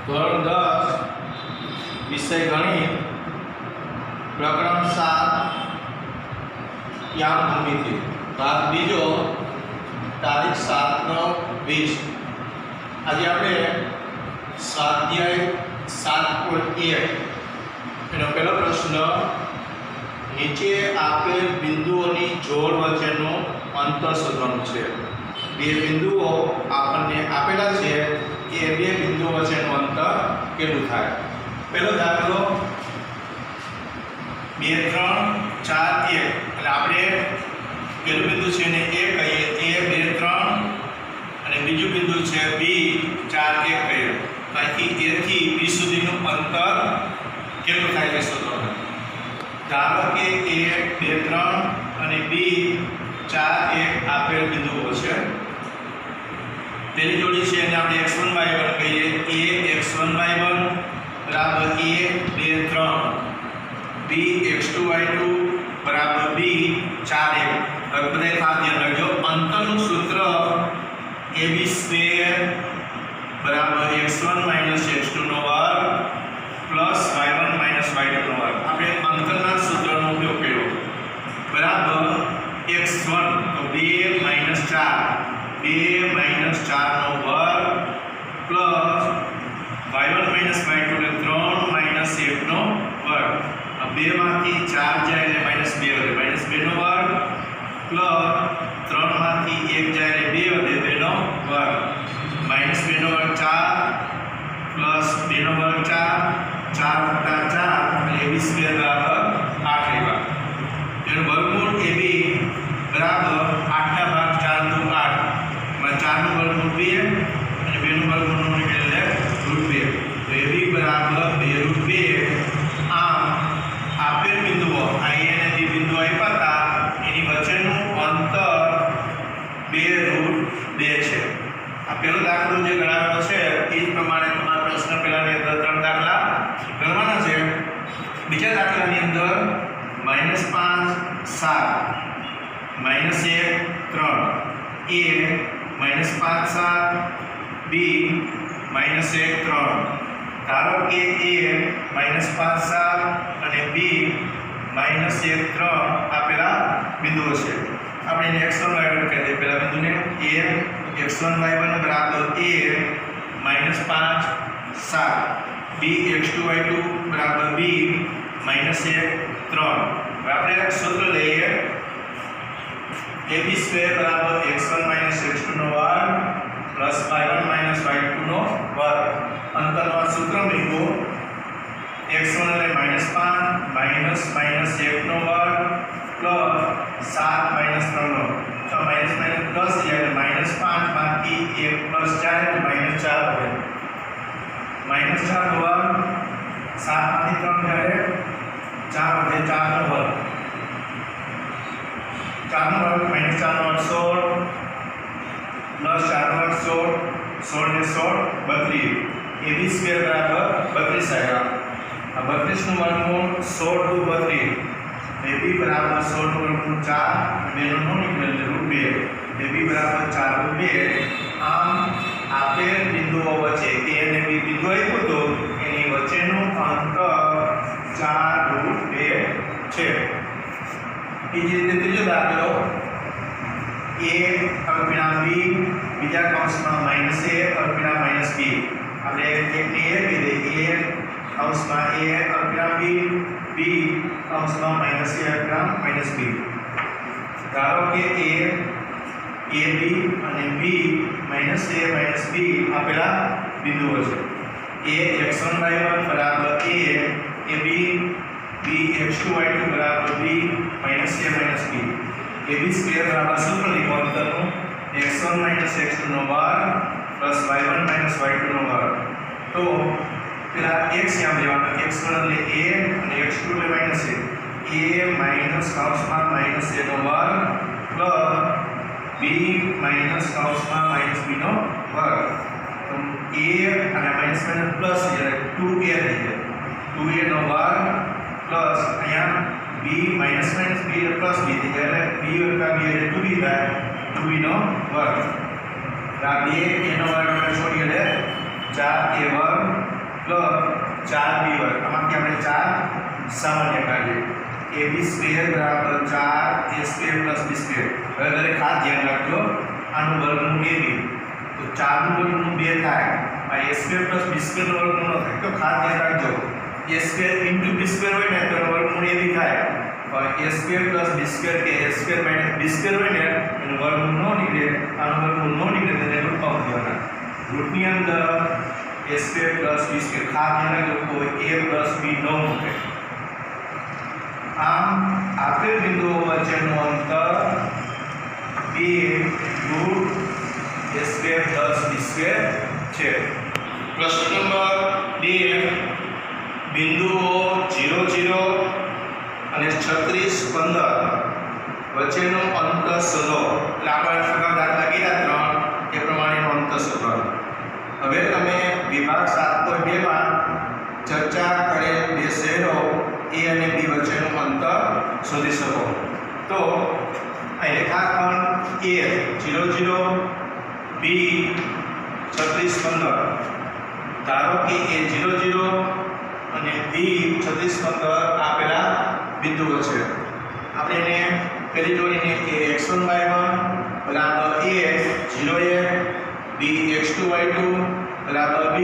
ધોરણ 10 વિષય ગણિત પ્રકરણ 7 યામ ભૂમિતિ ભાગ બીજો તારીખ 7/20 આજે આપણે સ્વાધ્યાય 7.1 એનો પહેલો પ્રશ્ન નીચે આપેલ બિંદુઓની જોડ વચ્ચેનું અંતર શોધવાનું છે। બે બિંદુઓ આપણને આપેલા છે કે બે બિંદુઓ વચ્ચેનું અંતર કેટલું થાય। પહેલો દાખલો 2 3 4 1 એટલે આપણે પહેલું બિંદુ છે ને A કહીએ, A 2 3 અને બીજું બિંદુ છે B 4 1 કહીએ। અહીંથી A થી B સુધીનું અંતર કેટલું થાય છે શોધવાનું। ધારો કે A 2 3 અને B 4 1 આપેલ બિંદુઓ છે। પહેલી જોડી છે એને આપણે x1 y1 કહીએ। A x1 y1 બરાબર A 2 3 B x2 y2 બરાબર B 4 1। હવે બધાય ખાસ ધ્યાન રાખજો, અંતરનું સૂત્ર AB² બરાબર x1 x2 નો વર્ગ પ્લસ y1 y2 નો વર્ગ। આપણે અંતરના સૂત્રનો ઉપયોગ કર્યો બરાબર x1 તો 2 4 2 4 નો વર્ગ પ્લસ y1 y2 એટલે 3 1 નો વર્ગ। આ 2 માંથી 4 જાય એટલે -2 વધે, -2 નો વર્ગ પ્લસ 3 માંથી 1 જાય એટલે 2 વધે 2 નો વર્ગ, -2 નો વર્ગ 4 પ્લસ 2 નો વર્ગ 4 4 + 4 એટલે AB² બરાબર 8 આવ્યા। એનું વર્ગમૂળ AB બરાબર 8 ના ભાગ 4 × 8 માં 4 નું વર્ગમૂળ 2 અને 2 નું વર્ગમૂળ એટલે √2 તો AB બરાબર 2√2। આમ આપેલ બિંદુઓ A અને B બિંદુઓ આપ્યા હતા એની વચ્ચેનું અંતર 2√2 છે। આ પહેલો દાખલો જે ગણાવેલો છે એ જ પ્રમાણે તમારા પ્રશ્ન પહેલાની અંદર 3 દાખલા ગણવાના છે। બીજા દાખલાની અંદર -5 7 -1 3 A -5 7 B -1 3। ધારો કે A -5 7 અને B -1 3 આપેલા બિંદુઓ છે। આપણે એને x1 y1 કહી દઈએ। પહેલા બિંદુને A x1 y1 બરાબર A -5 7 B x2 y2 બરાબર B -1 3। હવે આપણે સૂત્ર લઈએ AB² બરાબર x1 x2 નો વર્ગ પ્લસ y1 y2 નો વર્ગ। અંતરનો સૂત્ર મૂક્યો x1 એટલે -5 -1 નો વર્ગ પ્લસ 7 3 નો તો માઈનસ પ્લસ એટલે -5 માંથી 1 પ્લસ 4 એટલે -4 વધે, -4 નો વર્ગ 7 માંથી 3 જાય 4 વધે 4 નો વર્ગ 4 નો વર્ગ -4 નો વર્ગ 16 પ્લસ 4 નો વર્ગ 16 ને 16 32 AB² બરાબર 32 આવ્યા। આ 32 નું વર્ગમૂળ 16 × 32 AB બરાબર 16 નું વર્ગમૂળ 4 2 નો નીકળે એટલે √2 AB બરાબર 4√2। આમ આપેલ બિંદુઓ વચ્ચે A અને B બિંદુ આપ્યું તો એની વચ્ચેનું અંતર 4√2 છે। બીજી રીતે ત્રીજો દાખલો A અલ્પવિરામ B બીજા કૌંસમાં -A અલ્પવિરામ -B। આપણે એકને A કહી દઈએ, A કૌંસમાં A અલ્પવિરામ B B કૌંસમાં -A અલ્પવિરામ -B। ધારો કે A AB અને B -A -B આપેલા બિંદુઓ છે। A x1 y1 બરાબર A AB B x2 y2 બરાબર B -A -B। AB² બરાબર સૂત્ર લખો અંતરનું x1 x2 નો વર્ગ પ્લસ y1 y2 નો વર્ગ। તો પેલા x યામ લેવાનો, x1 એટલે A અને x2 એટલે -A માઈનસ કૌંસમાં -A નો વર્ગ પ્લસ B માઈનસ કૌંસમાં -B નો વર્ગ। તો A અને માઈનસ પ્લસ એટલે 2A થઈ જાય, 2A નો વર્ગ પ્લસ અહીંયા B માઈનસ B એટલે પ્લસ B થઈ જાય એટલે B + B એટલે 2B થાય, 2B નો વર્ગ। આ 2A નો વર્ગ છોડીએ એટલે 4A વર્ગ પ્લસ 4b વર્ગ આમાંથી આપણે 4 સામાન્ય કાઢીએ ab સ્ક્વેર બરાબર 4a square plus b square હવે દરેક ખાસ ધ્યાન રાખજો આનું વર્ગમૂળ ab તો 4 નું વર્ગમૂળ 2 થાય આ a square plus b square નું વર્ગમૂળ ન થાય તો ખાસ ધ્યાન રાખજો a square into b square હોય ને તો એનું વર્ગમૂળ ab થાય પણ a square plus b square કે a square minus b square હોય ને એનું વર્ગમૂળ ન નીકળે આનું વર્ગમૂળ ન નીકળે તો રૂટ પાઉં દેવાના રૂટની અંદર a square plus b square ખાસ ધ્યાન રાખજો કોઈ a પ્લસ b ન મૂકે આમ આપેલ બિંદુઓ વચ્ચેનું અંતર 2 root a square plus b square છે પ્રશ્ન નંબર 2 બિંદુઓ 0 0 અને 36 15 વચ્ચેનું અંતર શોધો એટલે આપણે અગાઉ દાખલા કર્યા 3 એ પ્રમાણેનું અંતર શોધવાનું હવે તમે વિભાગ 7.2 માં ચર્ચા કરેલ બે શહેરો a અને b વચ્ચેનું અંતર શોધી શકો તો અહીં રેખાખંડ a 0 0 b 36 15 ધારો કે a 0 0 અને b 36 15 આપેલા બિંદુઓ છે આપણે એને પેલી જોડીને a x1 y1 બરાબર a 0 a b x2 y2 બરાબર b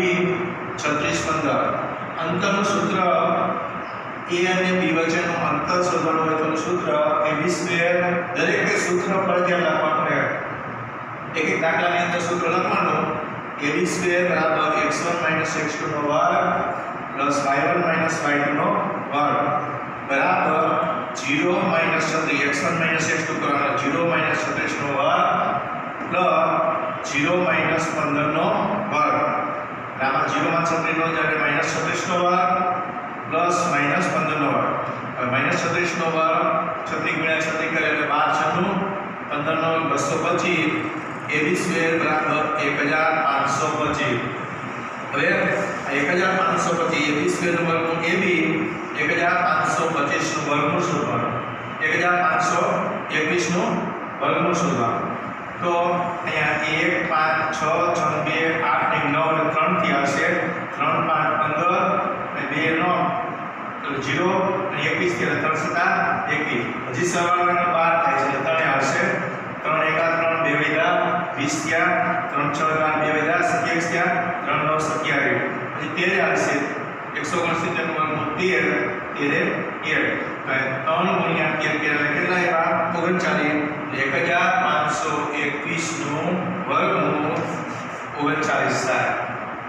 36 15 અંતરનું સૂત્ર a અને b વચ્ચેનું અંતર શોધવાનું હોય તો સૂત્ર ab સ્ક્વેર દરેક સૂત્ર પર ધ્યાન રાખવાનું છે એક એક દાખલાની અંદર સૂત્ર લખવાનું ab સ્ક્વેર બરાબર x1 x2 નો વર્ગ પ્લસ y1 y2 નો વર્ગ બરાબર 0 36 x1 x2 કરવાનો 0 36 નો વર્ગ પ્લસ 0 15 નો વર્ગ આમાં 0 માં 36 નો જાય -36 નો વર્ગ પ્લસ -15 નો વર્ગ હવે -36 નો વર્ગ 36 ગુણ્યા 36 કરે એટલે 12 15 નો 225 ab સ્ક્વેર બરાબર 1525 હવે 1525 ab સ્ક્વેર નું વર્ગમૂળ ab 1525 નું વર્ગમૂળ શોધવાનું 1521 નું વર્ગમૂળ શોધવાનું તો અહીંયા 1 5 6 6 2 8 9 3 થી આવશે 3 5 15 અને 2 9 તો 0 અને 21 થી 3 7 21 હજી સરવાળાનો 12 થાય છે 3 આવશે 3 1 3 2 વેદા 20 થયા 3 6 2 વેદા 27 થયા 3 9 27 હજી 13 આવશે 169 નું વર્ગમૂળ 13 13 3 ગુણ્યા 13 કેટલા આવ્યા 39 1521 નું વર્ગમૂળ 39 થાય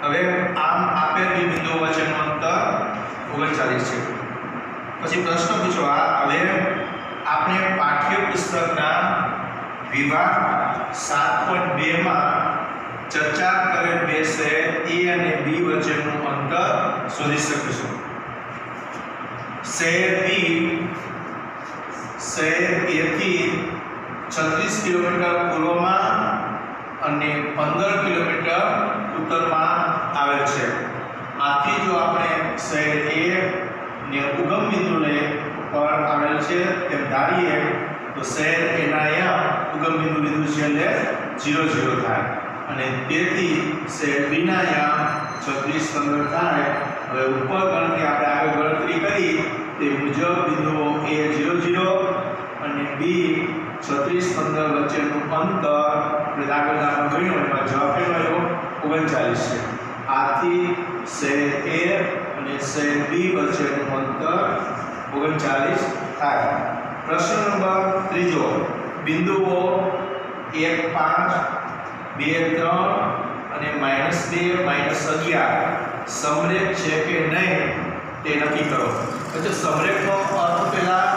હવે આમ આપેલ બે બિંદુઓ વચ્ચેનું અંતર 39 છે પછી પ્રશ્ન પૂછવા હવે આપણે પાઠ્યપુસ્તકના વિભાગ 7.2 માં ચર્ચા કરેલ બે શહેર a અને b વચ્ચેનું અંતર શોધી શકીશું શહેર b શહેર a થી 36 કિલોમીટર પૂર્વમાં અને 15 કિલોમીટર ઉત્તરમાં આવેલ છે આથી જો આપણે શહેર a ને ઉગમ બિંદુને ઉપર આવેલ છે તેમ ધારીએ તો શહેર a ના અહીંયા ઉગમ બિંદુ લીધું છે એટલે 0 0 થાય અને તેથી શહેર b ના અહીંયા 36 15 થાય હવે ઉપર ગણતરી આપણે આગળ ગણતરી કરી તે મુજબ બિંદુઓ a 0 0 અને b 36 15 વચ્ચેનું અંતર આપણે દાખલા ગણ્યું એમાં જવાબ કેટલો આવ્યો 39 છે આથી શહેર a અને શહેર b વચ્ચેનું અંતર 39 થાય પ્રશ્ન નંબર 3 બિંદુઓ 1 5 2 3 અને -2 -11 સમરેખ છે કે નહીં તે નક્કી કરો એટલે સમરેખનો અર્થ પહેલા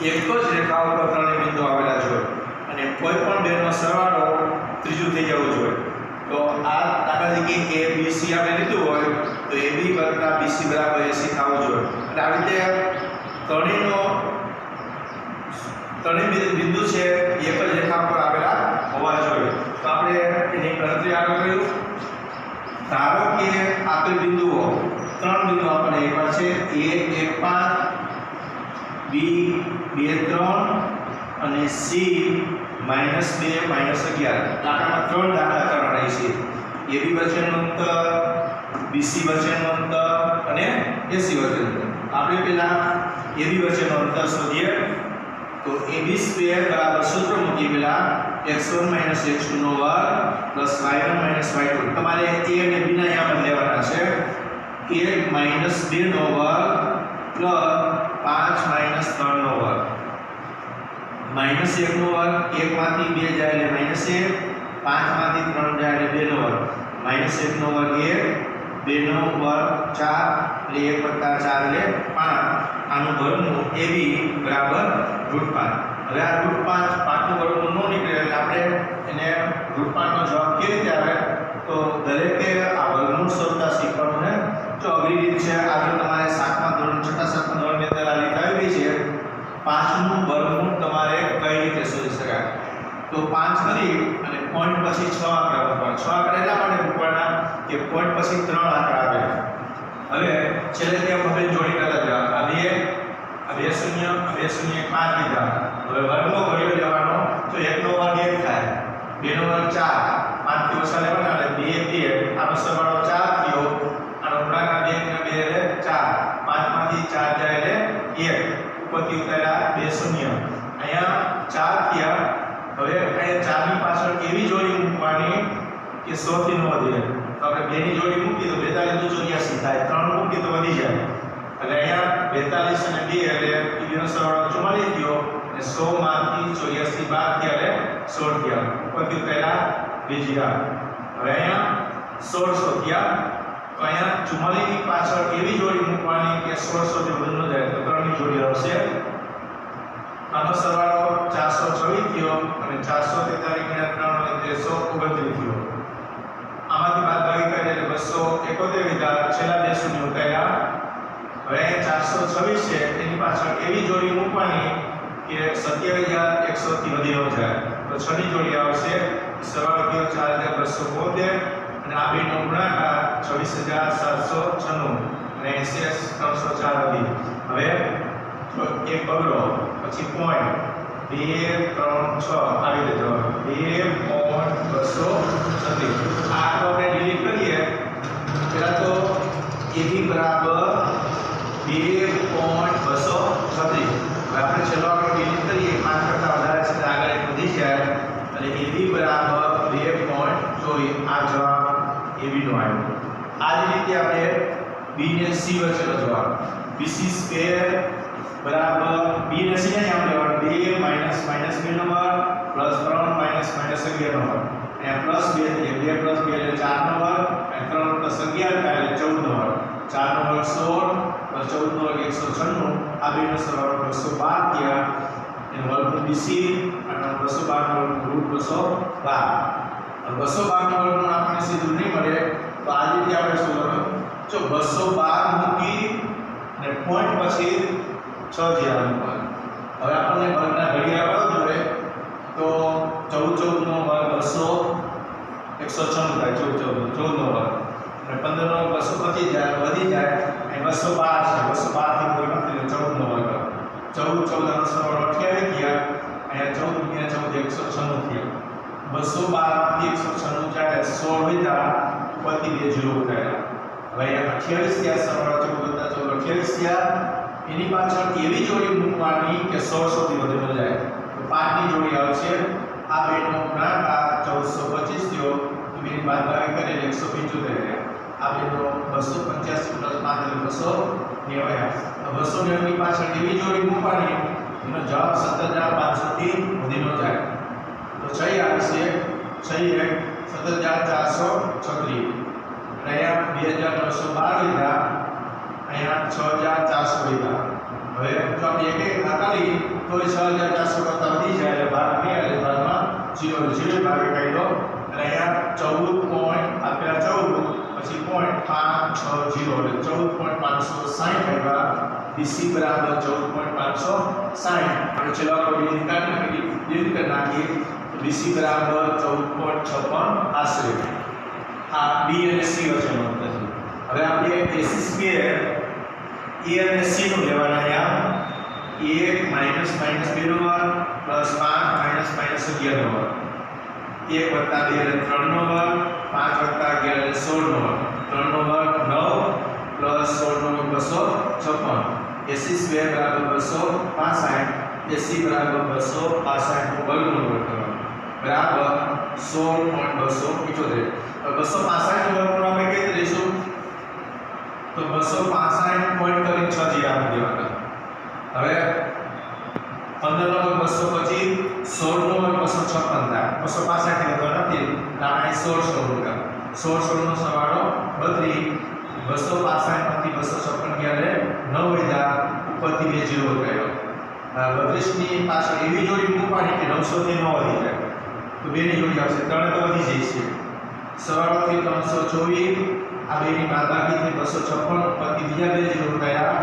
એક જ રેખા ઉપર ત્રણેય બિંદુ આવેલા જોઈએ અને કોઈ પણ બેનો સરવાળો ત્રીજું થઈ જવું જોઈએ તો આ દાખલા તરીકે a b c આપણે લીધું હોય તો ab + bc = ac થવું જોઈએ એટલે આ રીતે ત્રણેય બિંદુ છે એક જ રેખા પર આવેલા હોવા જોઈએ તો આપણે એની ગણતરી આગળ કર્યું ધારો કે આપેલ બિંદુઓ ત્રણ બિંદુ આપણે એકવાર છે a 1 5 b 2 3 અને c -2 -11 દાખલામાં ત્રણ દાખલા કરવાના છે ab વચ્ચેનું અંતર બીસી વચ્ચેનું અંતર અને એસી વચ્ચેનું અંતર. આપણે પહેલા એબી વચ્ચેનું અંતર શોધીએ. તો AB² બરાબર સૂત્ર મૂકી પેલા x1 - x2 નો વર્ગ પ્લસ y1 - y2. તમારે a અને b ના યામ લેવાના છે. 1 - 2 નો વર્ગ પ્લસ 5 - 3 નો વર્ગ. -1 નો વર્ગ 1 માંથી 2 જાય એટલે -1, 5 માંથી 3 જાય એટલે 2 નો વર્ગ. -1 નો વર્ગ 1, 2 નો વર્ગ 4 એટલે 1 + 4 એટલે 5. આનું વર્ગમૂળ AB બરાબર √5. હવે આ √5 5નું વર્ગમૂળ નો નીકળે એટલે આપણે એને √5 નો જવાબ કેવી રીતે આવે? તો દરેકે આ વર્ગમૂળ શોધતા શીખવાનું ને. જો અઘરી રીત છે. આગળ તમારે 7મા ધોરણ 6મા ધોરણની અંદર આ રીત આવી છે. 5નું વર્ગમૂળ તમારે કઈ રીતે શોધી શકાય? તો 5 કરી અને પોઈન્ટ પછી 6 આંકડા મૂકવાના. 6 આંકડા એટલા માટે મૂકવાના કે પોઈન્ટ પછી 3 આંકડા આવે. હવે છેલ્લે ત્યાં હવે જોડી કરતા જાવ. આ 2 શૂન્ય 5 લીધા. હવે વર્ગનો ઘડિયો લેવાનો. તો 1 નો વર્ગ 1 થાય, 2 નો વર્ગ 4, 5 થી ઓછા લેવાના એટલે 2 2. આનો સરવાળો 4 થયો. આનો ગુણાકાર 2 × 2 એટલે 4. 5 માંથી 4 જાય એટલે 1. ઉપરથી ઉતાર્યા 2 શૂન્ય. અહીંયા 4 થયા. હવે અહીંયા 4 ની પાછળ કેવી જોડી મૂકવાની કે 100 થી ન વધે? તો આપણે 2 ની જોડી મૂકી તો 42 × 84 થાય. 3 મૂકી તો વધી જાય. એટલે અહીંયા 42 અને 2 એટલે નો સરવાળો 44 થયો અને 100 માંથી 84 બાદ થયા એટલે 16 થયા. ઉપરથી પહેલા બીજી રાત. હવે અહીંયા 1600 થયા. તો અહીંયા 44 ની પાછળ એવી જોડી મૂકવાની કે 1600 થી વધુ ન જાય. તો 3 ની જોડી આવશે. આનો સરવાળો 426 થયો અને 443 × 3 એટલે 329 થયો. આમાંથી બાદબાકી કરીએ એટલે 271 લીધા. છેલ્લા 2 શૂન્ય ઉતાર્યા. હવે 426 છે એની પાછળ એવી જોડી મૂકવાની કે 27100 થી વધી ન જાય. તો 6 ની જોડી આવશે. સરવાળો થયો 4272 અને આ બેનો ગુણાકાર 26796 અને SS 304 હતી. હવે એક બગડો પછી પોઈન્ટ 2 3 6 આવી રીતે જવાબ 2.236. આ આપણે ડિલીટ કરીએ. પહેલા તો AB બરાબર 2.236. આપણે છેલ્લો આંકડો ડિલીટ કરીએ. 5 કરતા વધારે છે તો આગળ એક વધી જાય અને AB બરાબર 2.24. આ જવાબ AB નો આવ્યો. આ જ રીતે આપણે B ને C વચ્ચેનો જવાબ BC² બરાબર B ને C ને આમ લેવાનું 2 - -2 નો વર્ગ પ્લસ 3 - -11 નો વર્ગ. અહીંયા પ્લસ 2 એટલે 2 + 2 એટલે 4 નો વર્ગ અને 3 + 11 થાય એટલે 14 નો વર્ગ. 4 નો વર્ગ 16 plus 14 નો વર્ગ 196. આ બેનો સરવાળો 212 થયા. એનો વર્ગમૂળ BC અને 212 નો વર્ગમૂળ √212. 212 નો વર્ગમૂળ આપણને સીધું નહીં મળે. તો આ રીતે આપણે શું કરવાનું? જો 212 મૂકી અને પોઈન્ટ પછી 6 જેવા મૂકવાનું. હવે આપણને વર્ગના ઘડિયા આપો જોઈએ તો 14 નો વર્ગ 196 થાય. 14 નો વર્ગ અને 15 નો 225 જાય વધી જાય અને 212 છે. 212 થી કોઈ નથી 14 નો વર્ગ. 14 નો સરવાળો 28 થયા. અહીંયા 14 × 14 196 થયા. 212 માંથી 196 જાય 16 વધ્યા. ઉપરથી 2 0 ઉતાર્યા. હવે 28 થયા. સરવાળો 14 + 14 28 થયા. એની પાછળ એવી જોડી મૂકવાની કે 1600 થી વધુ ન જાય. તો 5 ની જોડી આવશે. આ બેનો ગુણાકાર 1425 થયો. એની બાદબાકી કરીએ 175 રહ્યા. આ બેનો 285 + 5 એટલે 290. 290 ની પાછળ એવી જોડી મૂકવાની એનો જવાબ 17500 થી વધી ન જાય. તો 6 આવશે. 6 17436. અહીંયા 2912 લીધા. અહીંયા 6400 લીધા. હવે જો આપણે એક એક નાકારી તો 6400 કરતા વધી જાય એટલે ભાગ નહીં એટલે ભાગમાં 0 ભાગે કાઢ્યો. અને અહીંયા 14 પોઈન્ટ આપેલા 14 પછી પોઈન્ટ 560 એટલે 14.560 આવ્યા. BC બરાબર 14.560. આપણે છેલ્લો આંકડો ડિલીટ કરી નાખીએ તો BC બરાબર 14.56 આશરે. આ B અને C વચ્ચેનો અંતર છે. હવે આપણે AC² A અને C નું લેવાના. અહીંયા 1 - -2 નો વર્ગ પ્લસ 5 - -11 નો વર્ગ. 1 + 2 એટલે 3 નો વર્ગ, 5 + 11 એટલે 16 નો વર્ગ. 3 નો વર્ગ 9 પ્લસ 16 નો વર્ગ 256 80 સ્ક્વેર બરાબર 265 80 બરાબર 265 નું વર્ગમૂળ કરવાનું બરાબર 16.275 265 નું વર્ગમૂળ આપણે કઈ રીતે લઈશું તો 265 પોઈન્ટ કરીને 6 જે આપી દેવાના હવે 15 નો વર્ગ 225 16 નો વર્ગ 256 થાય 265 થી વધુ નથી દાણા 16 રૂપિયા 16 નો સરવાળો 32 265 માંથી 256 ગયા લે 9 વધ્યા ઉપરથી 2 0 ગયો 32 ની પાછળ એવી જોડી મૂકવાની કે 900 થી 9 વધી જાય તો 2 ની જોડી આવશે 3 તો વધી જાય છે સરવાળો થી 324 આ 2 ની બાદબાકી થી 256 ઉપરથી બીજા 2 0 ગયા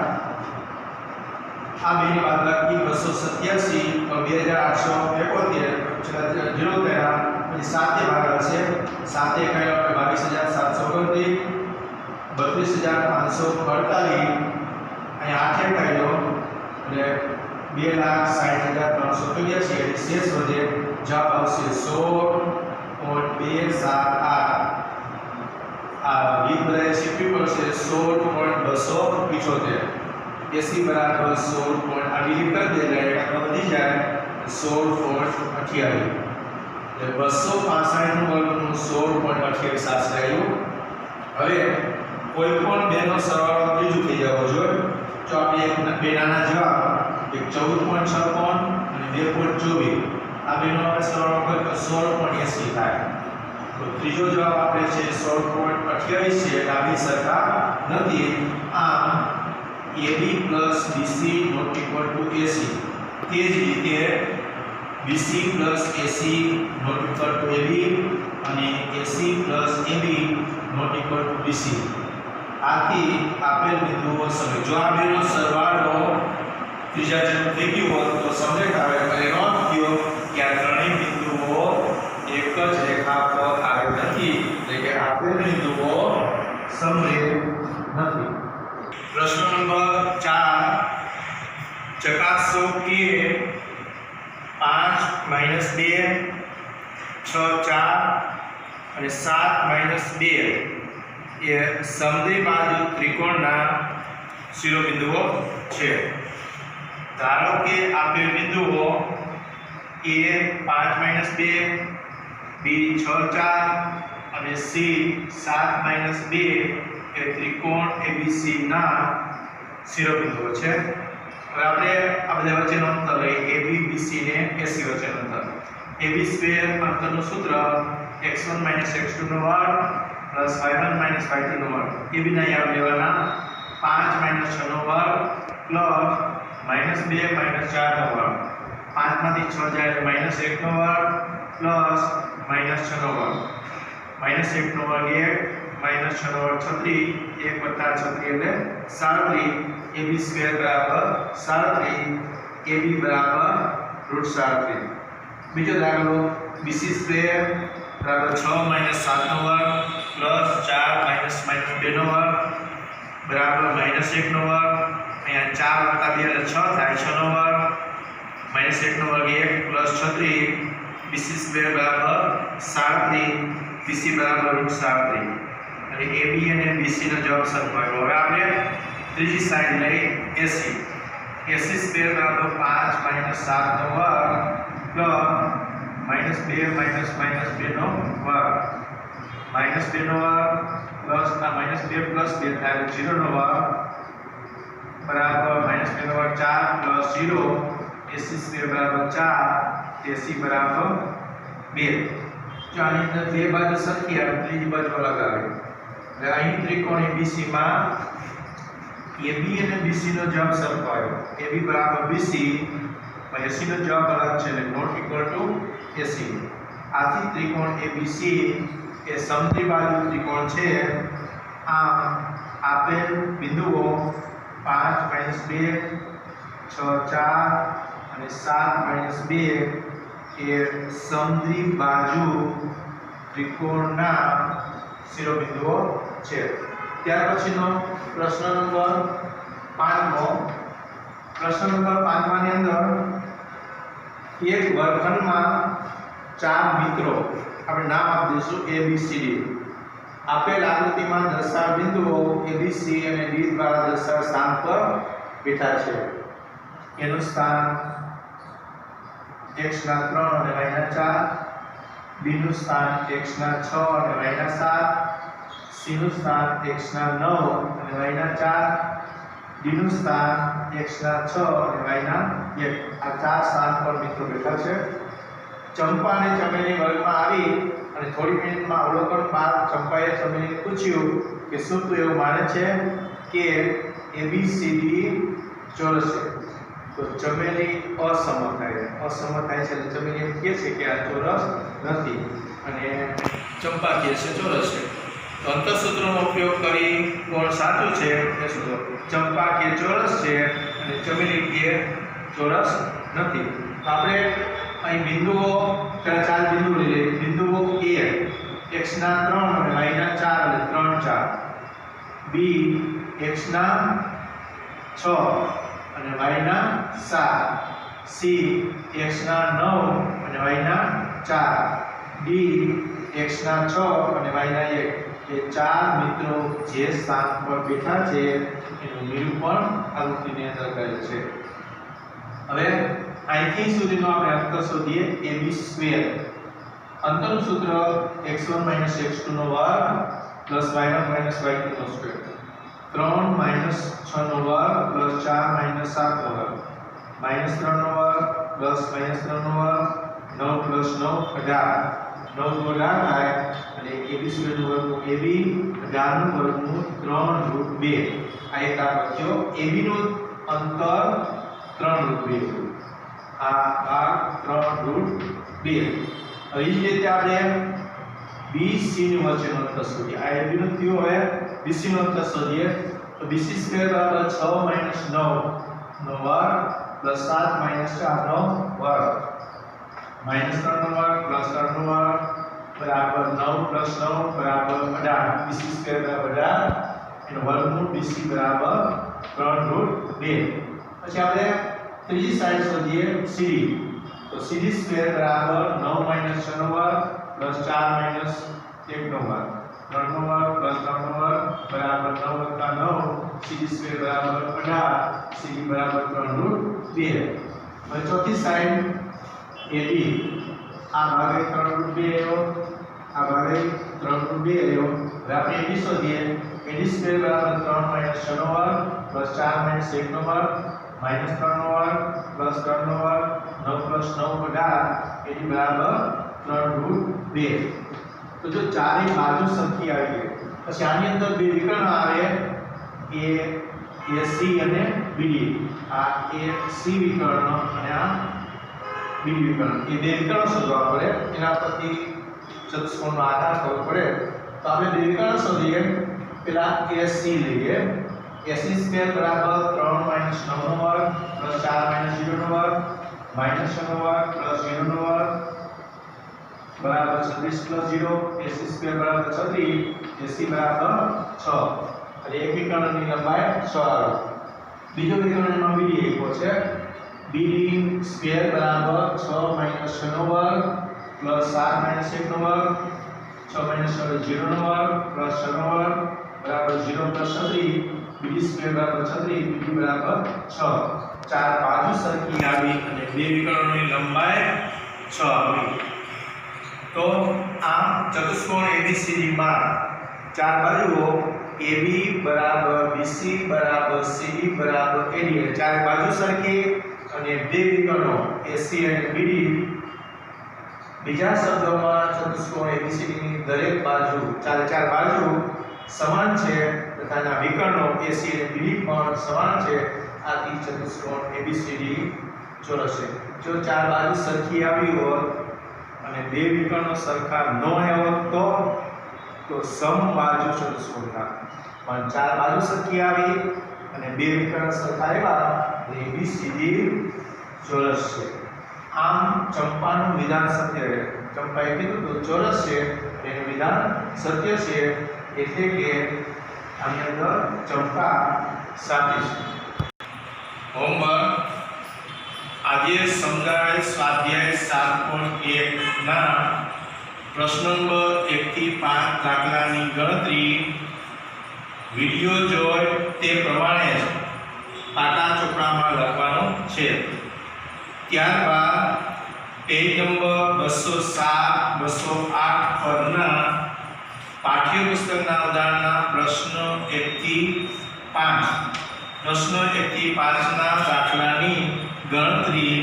આ 2 ની બાદબાકી 287 और 2871 0 ગયા પછી 7 ભાગા છે 7 એકાઈ 22729 32548 અહીંયા 8 એકાઈ એટલે 2,60,383 એટલે શેષ વધે જવાબ આવશે 16.278 આ વીક બધાએ શીખવી પડશે 16.275 80 બરાબર 16. આ ડિલીટ કરી દે એટલે એકડો વધી જાય 16.28 એટલે 265 નું વર્ગમૂળ 16.28 સાચું આવ્યું હવે કોઈ પણ બેનો સરવાળો ત્રીજું થઈ જવો જોઈએ જો આપણે એક બે નાના જવાબ એક 14.56 અને 2.24 આ બેનો આપણે સરવાળો કરીએ તો 16.80 થાય તો ત્રીજો જવાબ આપણે છે 16.28 છે એટલે આ બે સરખા નથી આમ AB plus BC not equal to AC તે જ રીતે BC plus AC not equal to AB અને AC plus AB not equal to BC આથી આપેલ બિંદુઓ સમય જો આ બેનો સરવાળો ત્રીજા જેમ થઈ ગયો હોત તો સમરેખ આવે અને નોંધ થયો કે આ ત્રણેય બિંદુઓ એક જ રેખા પર આવે નથી એટલે કે આપેલ બિંદુઓ સમરેખ નથી प्रश्न नंबर 4 चकासो के 5 -2 6 4 અને 7 -2 એ સમદ્વિ બાજુ ત્રિકોણના શિરોબિંદુઓ છે ધારો કે આપેલ બિંદુઓ A 5 - 2 B 6 4 અને C 7 - 2 એ ત્રિકોણ ABC ના શિરોબિંદુઓ છે હવે આપણે આ બધા વચ્ચેનું અંતર લઈએ AB BC ને AC વચ્ચેનું અંતર AB સ્ક્વેર અંતરનું સૂત્ર x1 - x2 નો વર્ગ y1 - y2 નો વર્ગ AB ના યાદ લેવાના 5 - 6 નો વર્ગ -2 - 4 નો વર્ગ 5 માંથી 6 જાય એટલે -1 નો વર્ગ -6 નો વર્ગ -1 નો વર્ગ 1 -6 નો વર્ગ 36 1 + 36 એટલે 37 AB સ્ક્વેર બરાબર 37 AB બરાબર √37 બીજો દાખલો BC સ્ક્વેર બરાબર 6 - 7 નો વર્ગ 4 - -2 નો વર્ગ બરાબર -1 નો વર્ગ અહીંયા 4 + 2 એટલે 6 થાય 6 નો વર્ગ -1 નો વર્ગ 1 + 36 BC સ્ક્વેર બરાબર 37 BC બરાબર √37 અને AB અને BC નો જવાબ સરખો આવ્યો હવે આપણે ત્રીજી સાઈડ લઈ AC AC સ્ક્વેર બરાબર 5 - 7 નો વર્ગ -2 - -2 નો વર્ગ -2 નો વર્ગ પ્લસ -2 + 2 થાય 0 નો વર્ગ બરાબર -2 નો વર્ગ 4 + 0 AC સ્ક્વેર બરાબર 4 AC બરાબર 2 જો આની અંદર બે બાજુ સરખી આવે ત્રીજી બાજુ અલગ આવે એટલે અહીં ત્રિકોણ ABC માં AB અને BC નો જવાબ સરખો આવ્યો AB બરાબર BC પણ AC નો જવાબ અલગ છે એટલે નોટ ઇક્વલ ટુ AC આથી ત્રિકોણ ABC એ સમદ્વિ બાજુ ત્રિકોણ છે આમ આપેલ બિંદુઓ 5 - 2 6 4 અને 7 - 2 એ સમદ્વિ બાજુ ત્રિકોણના શિરોબિંદુઓ છે ત્યાર પછીનો પ્રશ્ન નંબર 5મો પ્રશ્ન નંબર 5 ની અંદર એક વર્ગખંડમાં ચાર મિત્રો આપણે નામ આપી દઈશું A B C D આપેલ આકૃતિમાં દર્શાવેલ બિંદુઓ A B C અને D દ્વારા દર્શાવેલ સ્થાન પર બેઠા છે. એનું સ્થાન x ના 3 અને y ના 4, B નું સ્થાન x ના 6 અને y ના 7, C નું સ્થાન x ના 9 અને y ના 4, D નું સ્થાન x ના 6 અને y ના 1. આ ચાર સ્થાન પર મિત્રો બેઠા છે. ચંપા અને ચમેલી વર્ગમાં આવી અને થોડી મિનિટમાં અવલોકન બાદ ચંપાએ ચમેલીને પૂછ્યું કે શું તું એવું માને છે કે ABCD ચોરસ છે? તો ચમેલી અસમત થાય છે એટલે ચમેલી એમ કહે છે કે આ ચોરસ નથી અને ચંપા કહે છે ચોરસ છે. તો અંતરસૂત્રનો ઉપયોગ કરી કોણ સાચું છે એ શોધો. ચંપા કે ચોરસ છે અને ચમેલી કે ચોરસ નથી. આપણે અહીં બિંદુઓ ચાર બિંદુ લઈએ. બિંદુઓ A x ના 3 અને y ના 4 એટલે 3 4, B x ના 6 અને y ના 7, C x ના 9 અને y ના 4, D x ના 6 અને y ના 1. એ ચાર મિત્રો જે સ્થાન પર બેઠા છે એનું નિરૂપણ આકૃતિની અંદર કરેલ છે. હવે અહીંથી સુધીનો આપણે અંતર શોધીએ. AB². અંતરનું સૂત્ર x1 - x2 નો વર્ગ y1 - y2 નો સ્ક્વેર, 3 - 6 નો વર્ગ 4 - 7 નો વર્ગ, -3 નો વર્ગ -3 નો વર્ગ, 9 + 9 18, 9 નો વર્ગ થાય અને AB² નું વર્ગમૂળ AB, 18 નું વર્ગમૂળ 3√2. આ એક આ લખ્યો. AB નું અંતર 3√2. આ 3√2. હવે એ જ રીતે આપણે BC ની વચ્ચેનો અંતર શોધીએ. આ AB નું થયું. હવે BC નું અંતર શોધીએ. તો BC² = 6 - 9 નો વર્ગ 7 - 4 નો વર્ગ, -3 નો વર્ગ 3 નો વર્ગ બરાબર 9 + 9 બરાબર 18. BC² = 18. એનો વર્ગમૂળ BC બરાબર 3√2. પછી આપણે ત્રીજી સાઈડ શોધીએ CD. તો CD² = 9 - 6 નો વર્ગ 4 - 1 નો વર્ગ, 3 નો વર્ગ 3 નો વર્ગ બરાબર 9 + 9. CD² = 18. CD બરાબર 3√2. હવે ચોથી સાઈડ AD. આ ભાગે 3√2 આવ્યો, આ ભાગે 3√2 આવ્યો. હવે આપણે AD શોધીએ. AD² = 3 - 6 નો વર્ગ 4 - 1 નો વર્ગ, -3 નો વર્ગ 3 નો વર્ગ, 9 + 9 18. AD બરાબર 3√2. તો જો ચારે બાજુ સરખી આવી ગઈ પછી આની અંદર બે વિકર્ણ આવે AC અને BD. આ AC વિકર્ણ અને આ BD વિકર્ણ. એ બે વિકર્ણ શોધવા પડે. એના પરથી ચતુષ્કોણનો આધાર કરવો પડે. તો આપણે બે વિકર્ણ શોધીએ. પેલા AC લઈએ. AC² = 3 - 9 નો વર્ગ 4 - 0 નો વર્ગ, -6 નો વર્ગ 0 નો વર્ગ બરાબર 36 + 0. AC² = 36. AC બરાબર 6. એટલે એક વિકર્ણની લંબાઈ 6 આવે. બીજો વિકર્ણ એમાં BD આપ્યો છે. BD² = 6 - 6 નો વર્ગ 7 - 1 નો વર્ગ, 6 - 6 = 0 નો વર્ગ 6 નો વર્ગ બરાબર 0 + 36. BD² = 36. BD બરાબર 6. ચાર બાજુ સરખી આવી અને બે વિકર્ણોની લંબાઈ 6 આવી. તો આ ચતુષ્કોણ ABCD માં ચાર બાજુઓ AB = BC = CD = AD. ચાર બાજુ સરખી અને બે વિકર્ણો AC અને BD. બીજા શબ્દોમાં ચતુષ્કોણ ABCD ની દરેક બાજુ ચાર બાજુ સમાન છે તથા ના વિકર્ણો AC અને BD પણ સમાન છે. આથી ચતુષ્કોણ ABCD ચોરસ છે. જો ચાર બાજુ સરખી આવી હોત અને બે વિકર્ણો સરખા ન હોય તો સમબાજુ ચતુષ્કોણ થાય. પણ ચાર બાજુ સરખી આવી અને બે વિકર્ણ સરખા આવ્યા એટલે ABCD ચોરસ છે. આમ ચંપાનું વિધાન સત્ય છે. ચંપાએ કીધું તો ચોરસ છે એનું વિધાન સત્ય છે. એટલે કે આની અંદર ચંપા સાચી છે. હોમવર્ક આજે સમજાય સ્વાધ્યાય 7.1 ના પ્રશ્ન નંબર 1 થી 5 દાખલાની ગણતરી વિડિયો જોઈ તે પ્રમાણે જ પાટા ચોપડામાં લખવાનો છે. ત્યારબાદ પેજ નંબર 207 208 પરના પાઠ્યપુસ્તકના ઉદાહરણના પ્રશ્ન 1 થી 5 પ્રશ્ન 1 થી 5 ના દાખલાની ગણતરી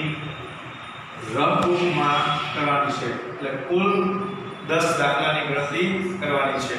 રફબુકમાં કરવાની છે. એટલે કુલ 10 દાખલાની ગણતરી કરવાની છે.